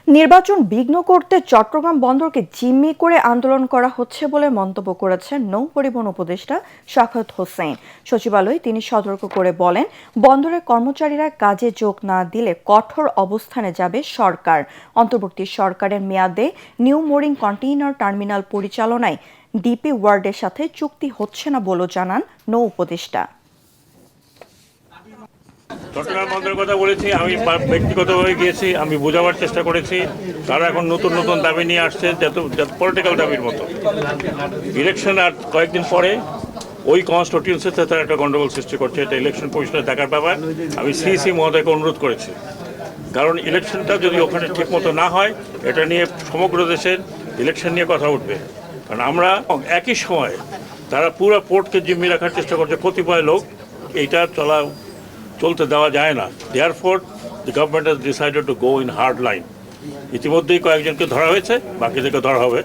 নির্বাচন বিঘ্ন করতে চট্টগ্রাম বন্দরকে জিম্মি করে আন্দোলন করা হচ্ছে বলে মন্তব্য করেছেন নৌ পরিবহন উপদেষ্টা শাখাওয়াত হোসেন। সচিবালয়ে তিনি সতর্ক করে বলেন, বন্দরের কর্মচারীরা কাজে যোগ না দিলে কঠোর অবস্থানে যাবে সরকার। অন্তর্বর্তী সরকারের মেয়াদে নিউ মোরিং কন্টেইনার টার্মিনাল পরিচালনায় ডিপি ওয়ার্ল্ডের সাথে চুক্তি হচ্ছে না বলেও জানান নৌ উপদেষ্টা। চট্টগ্রাম বন্দরের কথা বলেছি, আমি ব্যক্তিগতভাবে গিয়েছি, আমি বোঝাবার চেষ্টা করেছি। তারা এখন নতুন নতুন দাবি নিয়ে আসছে, যত পলিটিক্যাল দাবির মতো। ইলেকশন আর কয়েকদিন পরে ওই কনস্টিটিউয়েন্সিতে তারা একটা গন্ডগোল সৃষ্টি করছে। এটা ইলেকশন কমিশনের দেখার ব্যাপার। আমি সিইসি মহোদয়কে অনুরোধ করেছি, কারণ ইলেকশনটা যদি ওখানে ঠিকমতো না হয়, এটা নিয়ে সমগ্র দেশের ইলেকশন নিয়ে কথা উঠবে। কারণ আমরা একই সময় তারা পুরো পোর্টকে জিম্মি রাখার চেষ্টা করছে কতিপয় লোক। এইটা চলতে দেওয়া যায় না। Therefore the government has decided to go in hard line. ইতিমধ্যেই কয়েকজনকে ধরা হয়েছে, বাকিদেরকে ধরা হবে।